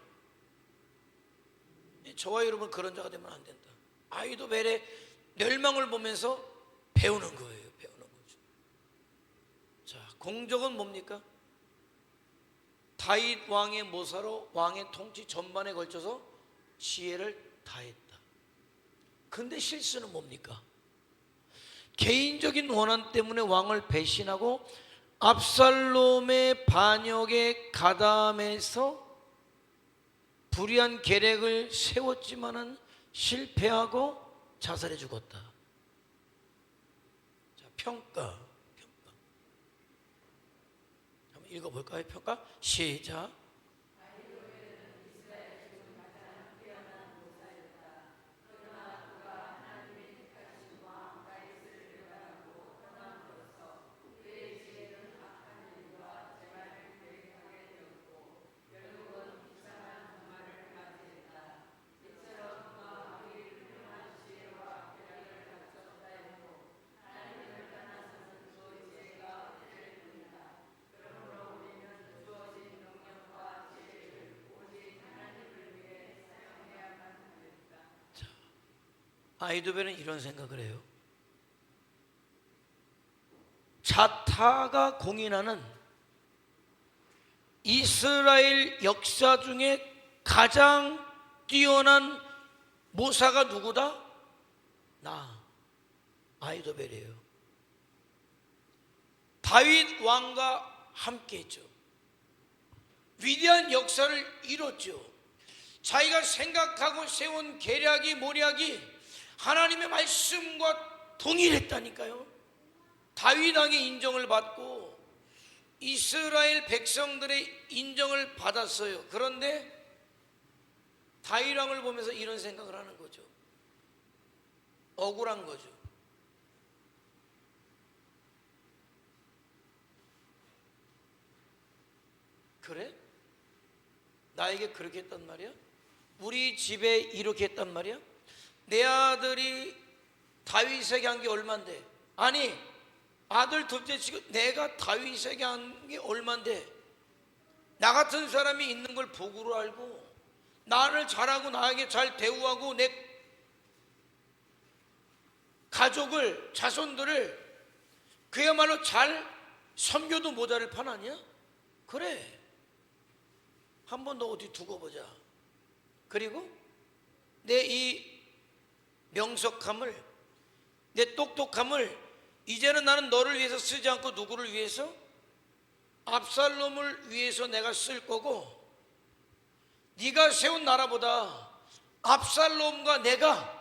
저와 여러분 그런 자가 되면 안 된다. 아이도벨의 멸망을 보면서 배우는 거예요. 배우는 거죠. 자, 공적은 뭡니까? 다윗 왕의 모사로 왕의 통치 전반에 걸쳐서 지혜를 다했다. 근데 실수는 뭡니까? 개인적인 원한 때문에 왕을 배신하고 압살롬의 반역에 가담해서 불의한 계략을 세웠지만은 실패하고 자살해 죽었다. 자, 평가. 한번 읽어볼까요? 평가. 시작. 아이도벨은 이런 생각을 해요. 자타가 공인하는 이스라엘 역사 중에 가장 뛰어난 모사가 누구다? 나, 아이도벨이에요. 다윗 왕과 함께 했죠. 위대한 역사를 이뤘죠. 자기가 생각하고 세운 계략이 모략이 하나님의 말씀과 동일했다니까요. 다윗 왕의 인정을 받고 이스라엘 백성들의 인정을 받았어요. 그런데 다윗 왕을 보면서 이런 생각을 하는 거죠. 억울한 거죠. 그래? 나에게 그렇게 했단 말이야? 우리 집에 이렇게 했단 말이야? 내 아들이 다윗에게 한 게 얼만데? 아니, 아들 둘째 치고 내가 다윗에게 한 게 얼만데? 나 같은 사람이 있는 걸 복으로 알고 나를 잘하고 나에게 잘 대우하고 내 가족을, 자손들을 그야말로 잘 섬겨도 모자랄 판 아니야? 그래, 한 번 더 어디 두고 보자. 그리고 내 이 명석함을, 내 똑똑함을 이제는 나는 너를 위해서 쓰지 않고 누구를 위해서? 압살롬을 위해서 내가 쓸 거고, 네가 세운 나라보다 압살롬과 내가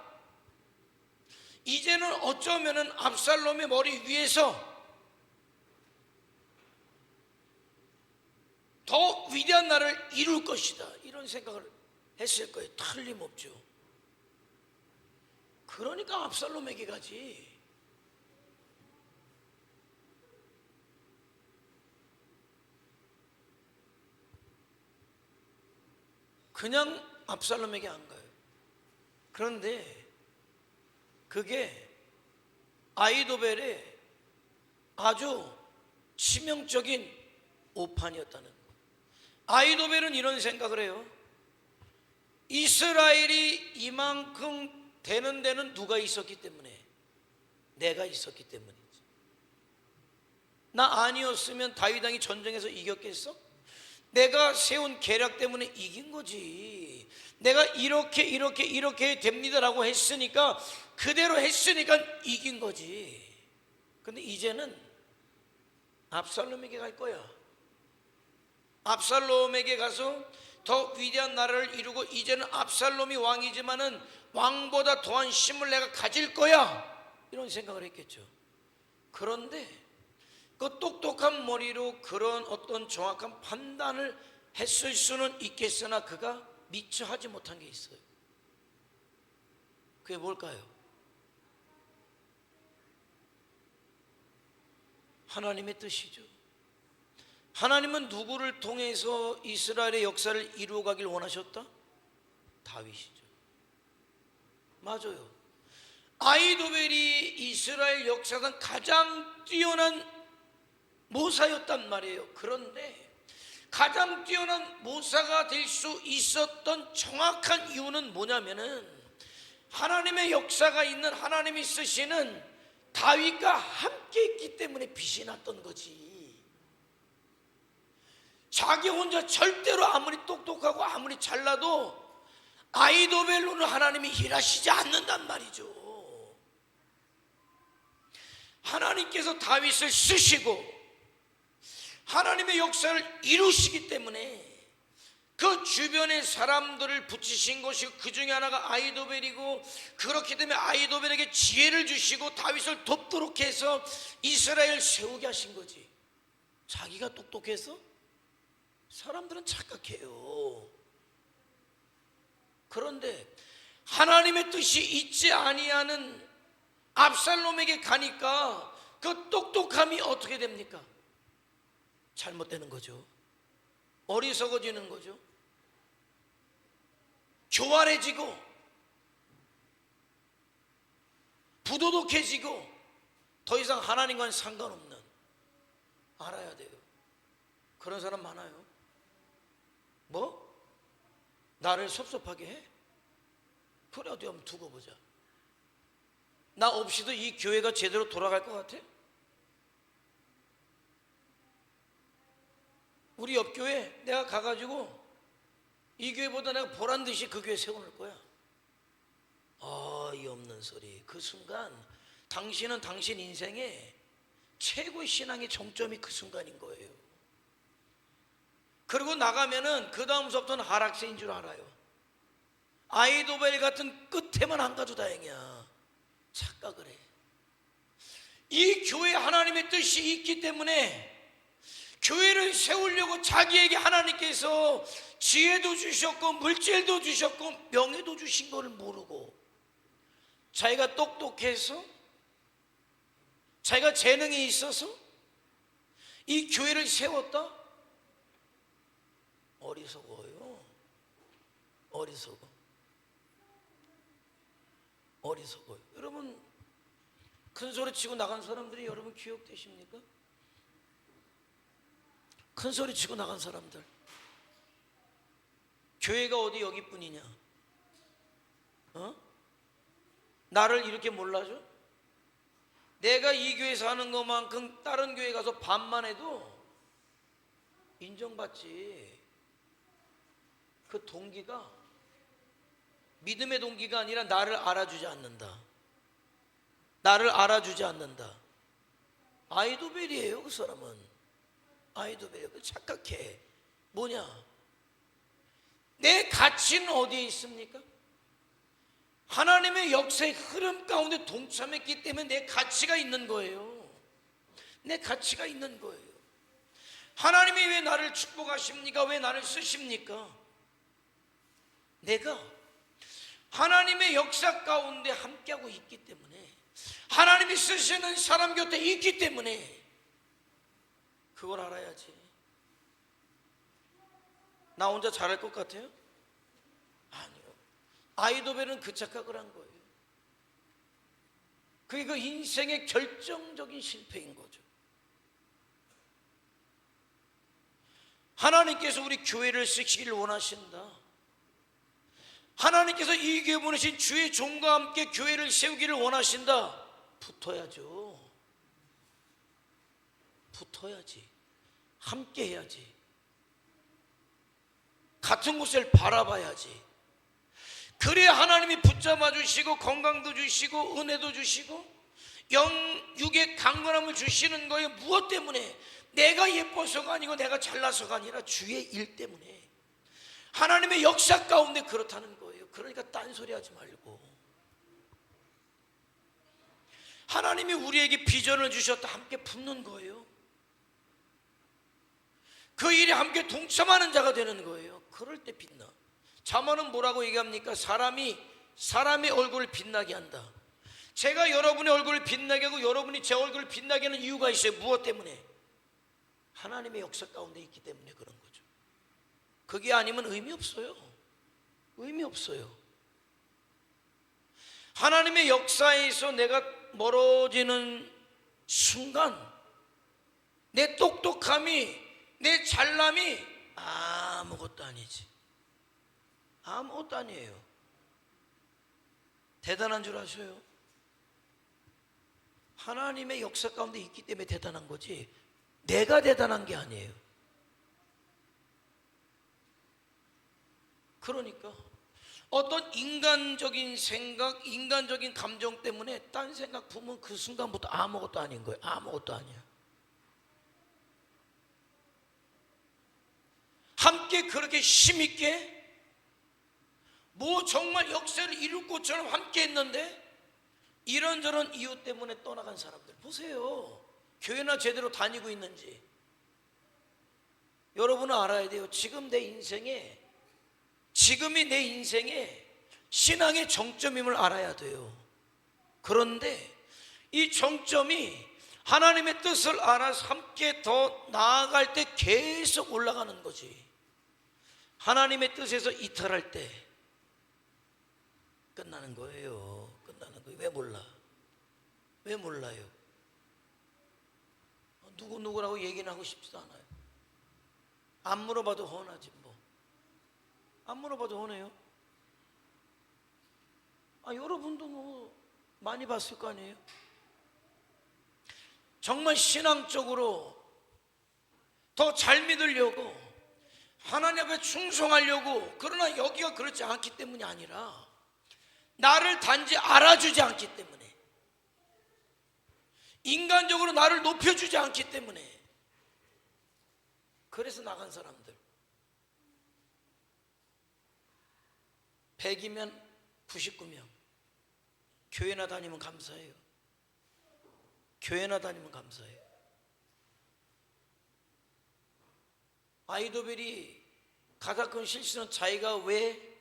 이제는 어쩌면은 압살롬의 머리 위에서 더 위대한 나라를 이룰 것이다, 이런 생각을 했을 거예요. 틀림없죠. 그러니까 압살롬에게 가지. 그냥 압살롬에게 안 가요. 그런데 그게 아이도벨의 아주 치명적인 오판이었다는 거예요. 아이도벨은 이런 생각을 해요. 이스라엘이 이만큼 되는 데는 누가 있었기 때문에? 내가 있었기 때문이지. 나 아니었으면 다윗 왕이 전쟁에서 이겼겠어? 내가 세운 계략 때문에 이긴 거지. 내가 이렇게 됩니다라고 했으니까, 그대로 했으니까 이긴 거지. 근데 이제는 압살롬에게 갈 거야. 압살롬에게 가서 더 위대한 나라를 이루고, 이제는 압살롬이 왕이지만은 왕보다 더한 힘을 내가 가질 거야, 이런 생각을 했겠죠. 그런데 그 똑똑한 머리로 그런 어떤 정확한 판단을 했을 수는 있겠으나 그가 미처 하지 못한 게 있어요. 그게 뭘까요? 하나님의 뜻이죠. 하나님은 누구를 통해서 이스라엘의 역사를 이루어가길 원하셨다? 다윗이죠. 맞아요. 아히도벨이 이스라엘 역사상 가장 뛰어난 모사였단 말이에요. 그런데 가장 뛰어난 모사가 될 수 있었던 정확한 이유는 뭐냐면은 하나님의 역사가 있는, 하나님이 쓰시는 다윗과 함께 있기 때문에 빛이 났던 거지. 자기 혼자 절대로 아무리 똑똑하고 아무리 잘나도 아히도벨로는 하나님이 일하시지 않는단 말이죠. 하나님께서 다윗을 쓰시고 하나님의 역사를 이루시기 때문에 그 주변의 사람들을 붙이신 것이고, 그 중에 하나가 아히도벨이고, 그렇기 때문에 아히도벨에게 지혜를 주시고 다윗을 돕도록 해서 이스라엘을 세우게 하신 거지. 자기가 똑똑해서? 사람들은 착각해요. 그런데 하나님의 뜻이 있지 아니하는 압살롬에게 가니까 그 똑똑함이 어떻게 됩니까? 잘못되는 거죠. 어리석어지는 거죠. 교활해지고 부도덕해지고 더 이상 하나님과는 상관없는, 알아야 돼요. 그런 사람 많아요. 뭐? 나를 섭섭하게 해? 그래, 어디 한번 두고 보자. 나 없이도 이 교회가 제대로 돌아갈 것 같아? 우리 옆 교회 내가 가가지고 이 교회보다 내가 보란듯이 그 교회 세워놓을 거야. 어이없는 소리. 그 순간 당신은 당신 인생의 최고의 신앙의 정점이 그 순간인 거예요. 그리고 나가면은 그 다음부터는 하락세인 줄 알아요. 아히도벨 같은 끝에만 안 가도 다행이야. 착각을 해. 이 교회에 하나님의 뜻이 있기 때문에 교회를 세우려고 자기에게 하나님께서 지혜도 주셨고 물질도 주셨고 명예도 주신 것을 모르고, 자기가 똑똑해서, 자기가 재능이 있어서 이 교회를 세웠다? 어리석어요. 어리석어. 어리석어요. 여러분, 큰 소리 치고 나간 사람들이 여러분 기억되십니까? 큰 소리 치고 나간 사람들. 교회가 어디 여기뿐이냐? 나를 이렇게 몰라줘? 내가 이 교회에서 하는 것만큼 다른 교회 가서 반만 해도 인정받지. 그 동기가 믿음의 동기가 아니라 나를 알아주지 않는다. 나를 알아주지 않는다. 아히도벨이에요. 그 사람은 아히도벨이에요. 착각해. 뭐냐? 내 가치는 어디에 있습니까? 하나님의 역사의 흐름 가운데 동참했기 때문에 내 가치가 있는 거예요. 내 가치가 있는 거예요. 하나님이 왜 나를 축복하십니까? 왜 나를 쓰십니까? 내가 하나님의 역사 가운데 함께하고 있기 때문에, 하나님이 쓰시는 사람 곁에 있기 때문에 그걸 알아야지. 나 혼자 잘할 것 같아요? 아니요. 아히도벨은 그 착각을 한 거예요. 그게 그 인생의 결정적인 실패인 거죠. 하나님께서 우리 교회를 쓰시기를 원하신다. 하나님께서 이 교회 보내신 주의 종과 함께 교회를 세우기를 원하신다. 붙어야죠. 붙어야지. 함께 해야지. 같은 곳을 바라봐야지. 그래야 하나님이 붙잡아 주시고 건강도 주시고 은혜도 주시고 영육의 강건함을 주시는 거예요. 무엇 때문에? 내가 예뻐서가 아니고 내가 잘나서가 아니라 주의 일 때문에, 하나님의 역사 가운데 그렇다는 거예요. 그러니까 딴소리 하지 말고, 하나님이 우리에게 비전을 주셨다. 함께 붙는 거예요. 그 일에 함께 동참하는 자가 되는 거예요. 그럴 때 빛나. 잠언은 뭐라고 얘기합니까? 사람의 얼굴을 빛나게 한다. 제가 여러분의 얼굴을 빛나게 하고 여러분이 제 얼굴을 빛나게 하는 이유가 있어요. 무엇 때문에? 하나님의 역사 가운데 있기 때문에 그런 거죠. 그게 아니면 의미 없어요. 의미 없어요. 하나님의 역사에서 내가 멀어지는 순간 내 똑똑함이, 내 잘남이 아무것도 아니지. 아무것도 아니에요. 대단한 줄 아셔요? 하나님의 역사 가운데 있기 때문에 대단한 거지 내가 대단한 게 아니에요. 그러니까 어떤 인간적인 생각, 인간적인 감정 때문에 딴 생각 품으면 그 순간부터 아무것도 아닌 거예요. 아무것도 아니야. 함께 그렇게 힘있게 뭐 정말 역사를 이룰 것처럼 함께 했는데 이런저런 이유 때문에 떠나간 사람들 보세요. 교회나 제대로 다니고 있는지. 여러분은 알아야 돼요. 지금이 내 인생의 신앙의 정점임을 알아야 돼요. 그런데 이 정점이 하나님의 뜻을 알아서 함께 더 나아갈 때 계속 올라가는 거지. 하나님의 뜻에서 이탈할 때 끝나는 거예요. 끝나는 거예요. 왜 몰라? 왜 몰라요? 누구라고 얘기는 하고 싶지도 않아요. 안 물어봐도 훤하지 뭐. 안 물어봐도 훤해요. 여러분도 뭐 많이 봤을 거 아니에요? 정말 신앙적으로 더 잘 믿으려고 하나님 앞에 충성하려고, 그러나 여기가 그렇지 않기 때문이 아니라 나를 단지 알아주지 않기 때문에, 인간적으로 나를 높여주지 않기 때문에 그래서 나간 사람들 100이면 99명 교회나 다니면 감사해요. 교회나 다니면 감사해요. 아이도벨이 가장 큰 실수는 자기가 왜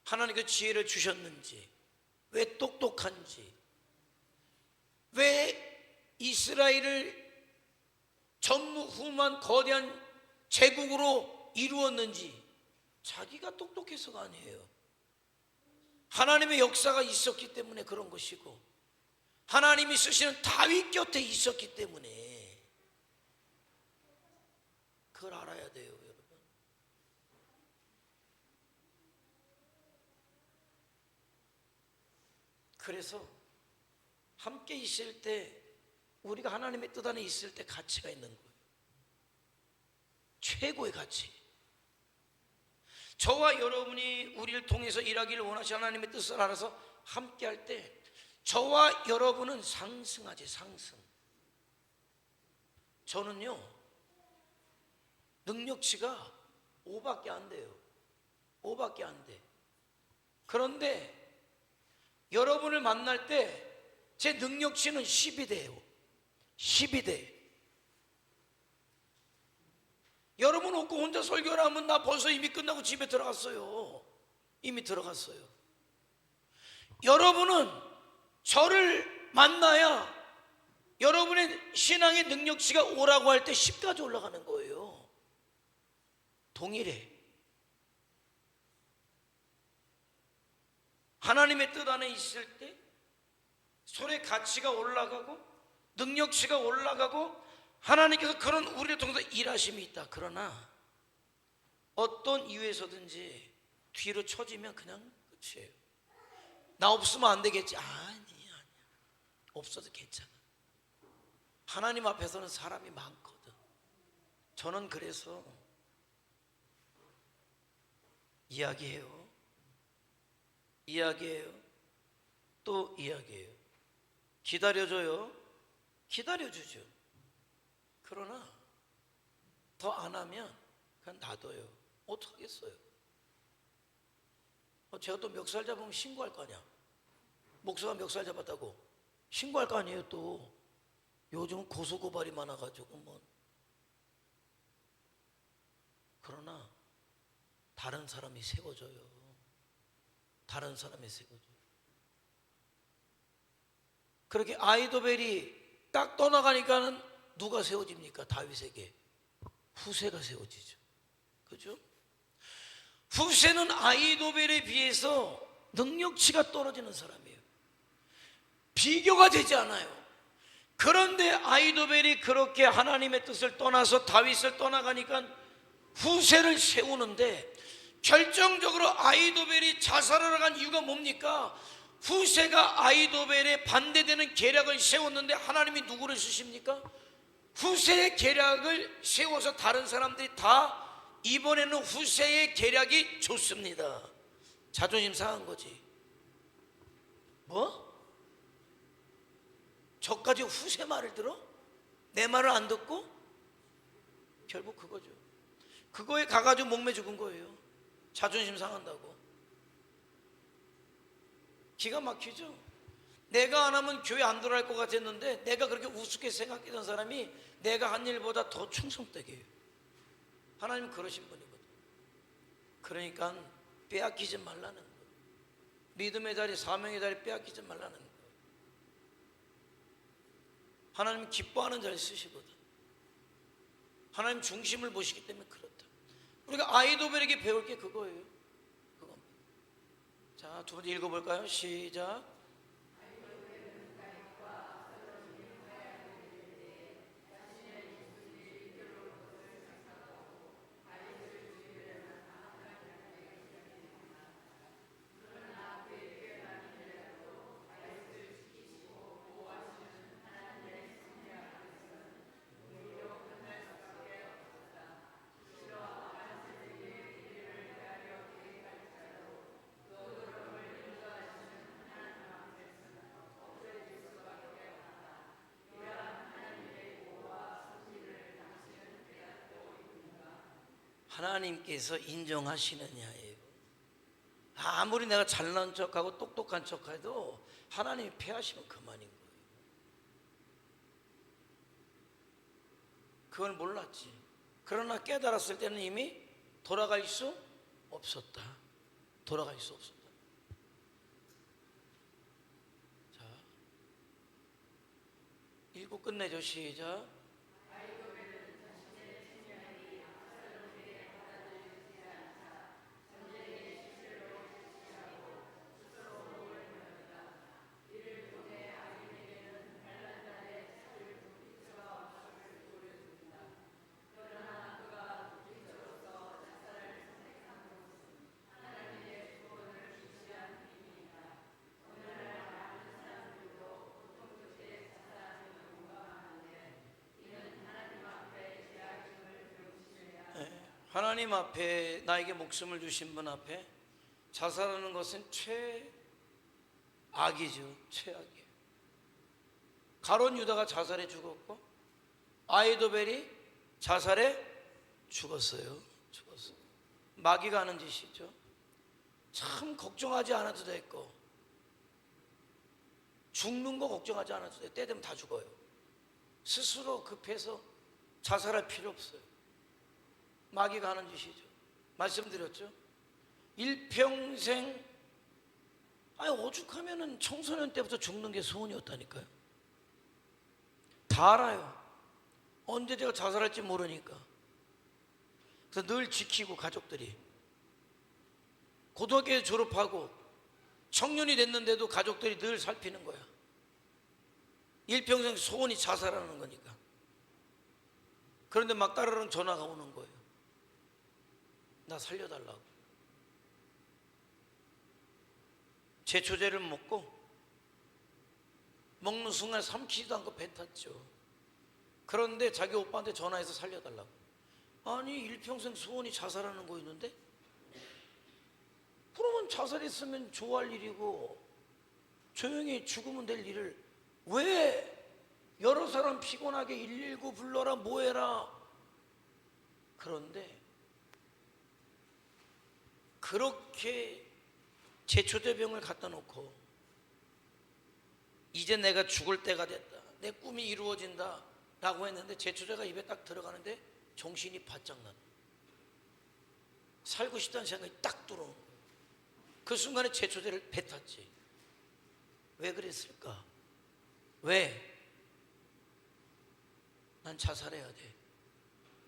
하나님께 지혜를 주셨는지, 왜 똑똑한지, 왜 이스라엘을 전무후무한 거대한 제국으로 이루었는지 자기가 똑똑해서가 아니에요. 하나님의 역사가 있었기 때문에 그런 것이고, 하나님이 쓰시는 다윗 곁에 있었기 때문에 그걸 알아야 돼요, 여러분. 그래서 함께 있을 때, 우리가 하나님의 뜻 안에 있을 때 가치가 있는 거예요. 최고의 가치. 저와 여러분이 우리를 통해서 일하기를 원하시는 하나님의 뜻을 알아서 함께 할 때 저와 여러분은 상승하지, 상승. 저는요 능력치가 5밖에 안 돼요. 5밖에 안 돼. 그런데 여러분을 만날 때 제 능력치는 10이 돼요. 10이 돼. 여러분 없고 혼자 설교를 하면 나 벌써 이미 끝나고 집에 들어갔어요. 이미 들어갔어요. 여러분은 저를 만나야 여러분의 신앙의 능력치가 오라고 할 때 10까지 올라가는 거예요. 동일해. 하나님의 뜻 안에 있을 때 서로의 가치가 올라가고 능력치가 올라가고 하나님께서 그런 우리를 통해서 일하심이 있다. 그러나 어떤 이유에서든지 뒤로 쳐지면 그냥 끝이에요. 나 없으면 안 되겠지. 아니야. 없어도 괜찮아. 하나님 앞에서는 사람이 많거든. 저는 그래서 이야기해요. 또 이야기해요. 기다려줘요. 기다려주죠. 그러나 더 안 하면 그냥 놔둬요. 어떡하겠어요? 제가 또 멱살 잡으면 신고할 거 아니야. 목사가 멱살 잡았다고 신고할 거 아니에요. 또 요즘 고소고발이 많아가지고 뭐. 그러나 다른 사람이 세워줘요. 다른 사람이 세워줘요. 그렇게 아이도벨이 딱 떠나가니까는 누가 세워집니까? 다윗에게 후세가 세워지죠. 그죠? 후세는 아이도벨에 비해서 능력치가 떨어지는 사람이에요. 비교가 되지 않아요. 그런데 아히도벨이 그렇게 하나님의 뜻을 떠나서 다윗을 떠나가니까 후세를 세우는데, 결정적으로 아히도벨이 자살하러 간 이유가 뭡니까? 후세가 아히도벨에 반대되는 계략을 세웠는데 하나님이 누구를 쓰십니까? 후세의 계략을 세워서 다른 사람들이 다 이번에는 후세의 계략이 좋습니다. 자존심 상한 거지. 뭐? 저까지 후세 말을 들어? 내 말을 안 듣고? 결국 그거죠. 그거에 가가지고 목매 죽은 거예요. 자존심 상한다고. 기가 막히죠. 내가 안 하면 교회 안 들어갈 것 같았는데, 내가 그렇게 우습게 생각했던 사람이 내가 한 일보다 더 충성되게 해요. 하나님은 그러신 분이거든. 그러니까 빼앗기지 말라는 거예요. 믿음의 자리, 사명의 자리 빼앗기지 말라는 거예요. 하나님 기뻐하는 자리 쓰시거든. 하나님 중심을 보시기 때문에 그렇다. 우리가 아히도벨에게 배울 게 그거예요. 그겁니다. 자, 두 번째 읽어볼까요? 시작. 하나님께서 인정하시느냐예요. 아무리 내가 잘난 척하고 똑똑한 척해도 하나님이 패하시면 그만인 거예요. 그걸 몰랐지. 그러나 깨달았을 때는 이미 돌아갈 수 없었다. 돌아갈 수 없었다. 자, 읽고 끝내죠. 시작. 하나님 앞에 나에게 목숨을 주신 분 앞에 자살하는 것은 최악이죠. 최악이에요. 가룟 유다가 자살해 죽었고 아히도벨이 자살해 죽었어요. 죽었어요. 마귀가 하는 짓이죠. 참 걱정하지 않아도 됐고, 죽는 거 걱정하지 않아도 돼. 때 되면 다 죽어요. 스스로 급해서 자살할 필요 없어요. 마귀가 하는 짓이죠. 말씀드렸죠. 일평생, 오죽하면은 청소년 때부터 죽는 게 소원이었다니까요. 다 알아요. 언제 제가 자살할지 모르니까. 그래서 늘 지키고, 가족들이 고등학교 졸업하고 청년이 됐는데도 가족들이 늘 살피는 거야. 일평생 소원이 자살하는 거니까. 그런데 막 따르릉 전화가 오는 거예요. 나 살려달라고. 제초제를 먹고 먹는 순간 삼키지도 않고 배 탔죠. 그런데 자기 오빠한테 전화해서 살려달라고. 아니, 일평생 소원이 자살하는 거였는데? 그러면 자살했으면 좋아할 일이고 조용히 죽으면 될 일을 왜 여러 사람 피곤하게 119 불러라 뭐해라. 그런데 그렇게 제초제병을 갖다 놓고 이제 내가 죽을 때가 됐다, 내 꿈이 이루어진다 라고 했는데 제초제가 입에 딱 들어가는데 정신이 바짝 났다. 살고 싶다는 생각이 딱 들어오는 거예요. 그 순간에 제초제를 뱉었지. 왜 그랬을까? 왜? 난 자살해야 돼.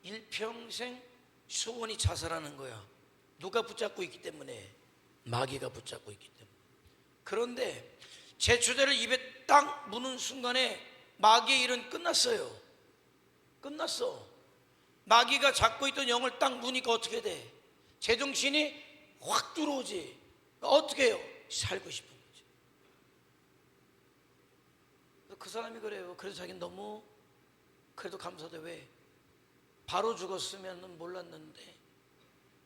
일평생 소원이 자살하는 거야. 누가 붙잡고 있기 때문에? 마귀가 붙잡고 있기 때문에. 그런데 제초제를 입에 딱 무는 순간에 마귀의 일은 끝났어요. 끝났어. 마귀가 잡고 있던 영을 딱 무니까 어떻게 돼? 제정신이 확 들어오지. 어떻게 해요? 살고 싶은 거지. 그 사람이 그래요. 그래서 자기는 너무 그래도 감사돼. 왜? 바로 죽었으면 몰랐는데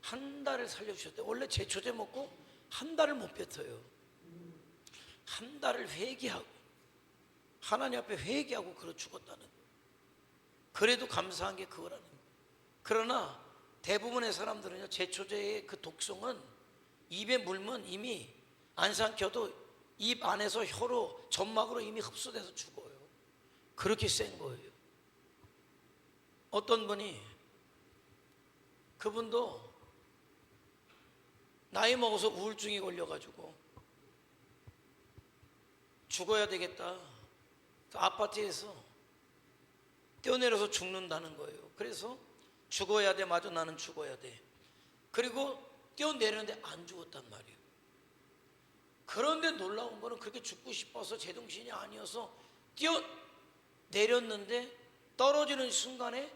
한 달을 살려주셨대. 원래 제초제 먹고 한 달을 못 뱉어요. 한 달을 회개하고 하나님 앞에 회개하고 그러 죽었다는 거예요. 그래도 감사한 게 그거라는 거예요. 그러나 대부분의 사람들은요, 제초제의 그 독성은 입에 물면 이미 안 삼켜도 입 안에서 혀로 점막으로 이미 흡수돼서 죽어요. 그렇게 센 거예요. 어떤 분이, 그분도 나이 먹어서 우울증이 걸려가지고 죽어야 되겠다. 아파트에서 뛰어내려서 죽는다는 거예요. 그래서 죽어야 돼. 맞아, 나는 죽어야 돼. 그리고 뛰어내렸는데 안 죽었단 말이에요. 그런데 놀라운 거는 그렇게 죽고 싶어서 제정신이 아니어서 뛰어내렸는데 떨어지는 순간에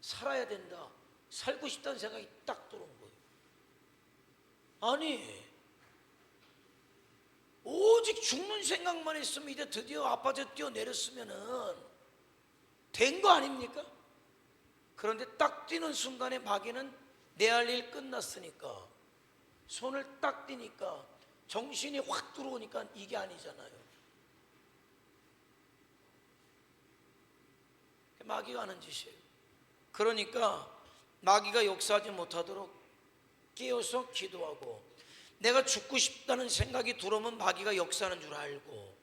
살아야 된다, 살고 싶다는 생각이 딱 들어온 거예요. 아니, 오직 죽는 생각만 했으면 이제 드디어 아파트에 뛰어내렸으면은 된 거 아닙니까? 그런데 딱 뛰는 순간에 마귀는 내 할 일 끝났으니까 손을 딱 띄니까 정신이 확 들어오니까 이게 아니잖아요. 마귀가 하는 짓이에요. 그러니까 마귀가 역사하지 못하도록 깨어서 기도하고, 내가 죽고 싶다는 생각이 들어오면 마귀가 역사하는 줄 알고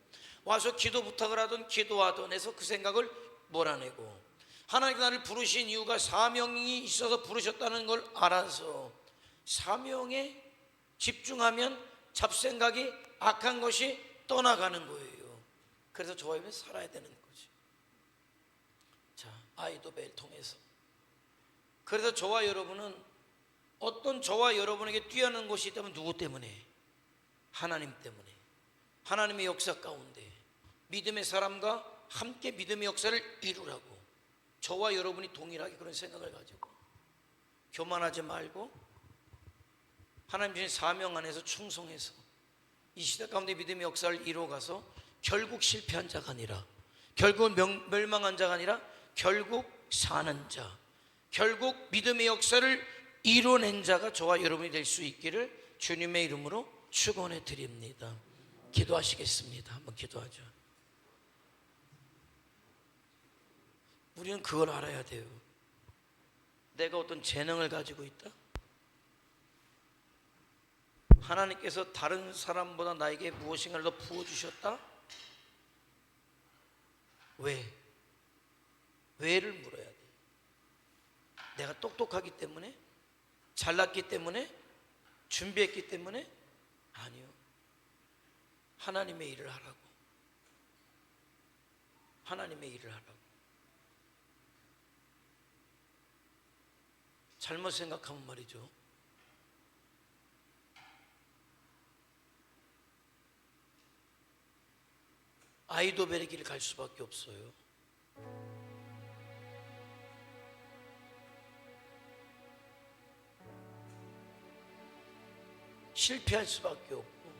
와서 기도 부탁을 하던 기도하던 해서 그 생각을 몰아내고, 하나님께 나를 부르신 이유가 사명이 있어서 부르셨다는 걸 알아서 사명에 집중하면 잡생각이, 악한 것이 떠나가는 거예요. 그래서 저와 여러분이 살아야 되는 거지. 자, 아이도벨 통해서. 그래서 저와 여러분은, 어떤 저와 여러분에게 뛰어난 것이 있다면 누구 때문에? 하나님 때문에. 하나님의 역사 가운데 믿음의 사람과 함께 믿음의 역사를 이루라고 저와 여러분이 동일하게 그런 생각을 가지고 교만하지 말고 하나님 주신 사명 안에서 충성해서 이 시대 가운데 믿음의 역사를 이루어가서 결국 실패한 자가 아니라, 결국 멸망한 자가 아니라 결국 사는 자, 결국 믿음의 역사를 이뤄낸 자가 저와 여러분이 될 수 있기를 주님의 이름으로 축원해 드립니다. 기도하시겠습니다. 한번 기도하죠. 우리는 그걸 알아야 돼요. 내가 어떤 재능을 가지고 있다? 하나님께서 다른 사람보다 나에게 무엇인가를 더 부어주셨다? 왜? 왜를 물어야 돼. 내가 똑똑하기 때문에? 잘났기 때문에? 준비했기 때문에? 아니요. 하나님의 일을 하라고. 하나님의 일을 하라고. 잘못 생각하면 말이죠, 아이도벨의 길을 갈 수밖에 없어요. 실패할 수밖에 없고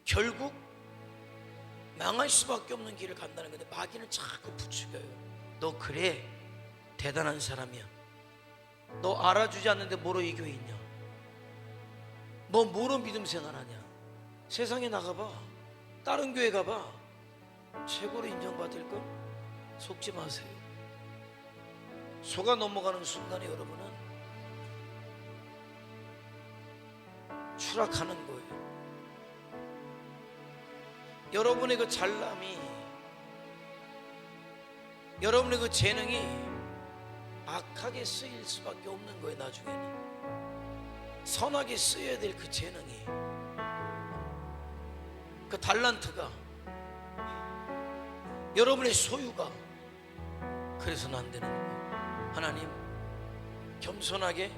결국 망할 수밖에 없는 길을 간다는 건데, 마귀는 자꾸 부추겨요. 너 그래 대단한 사람이야. 너 알아주지 않는데 뭐로 이 교회 있냐? 너 뭐로 믿음 생활하냐? 세상에 나가봐, 다른 교회 가봐, 최고로 인정받을걸? 속지 마세요. 속아 넘어가는 순간에 여러분은 추락하는 거예요. 여러분의 그 잘남이, 여러분의 그 재능이 악하게 쓰일 수밖에 없는 거예요. 나중에는 선하게 쓰여야 될 그 재능이, 그 달란트가, 여러분의 소유가, 그래서는 안 되는 거예요. 하나님, 겸손하게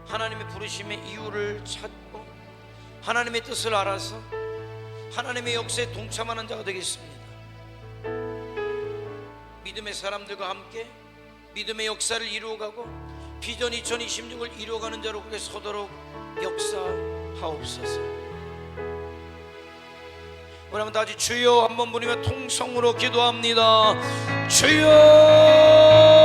하나님의 부르심의 이유를 찾고 하나님의 뜻을 알아서 하나님의 역사에 동참하는 자가 되겠습니다. 믿음의 사람들과 함께 믿음의 역사를 이루어가고 비전 2026을 이루어가는 자로 그렇게 서도록 역사하옵소서. 우리 한번 다같이 주여 한번 부르며 통성으로 기도합니다. 주여.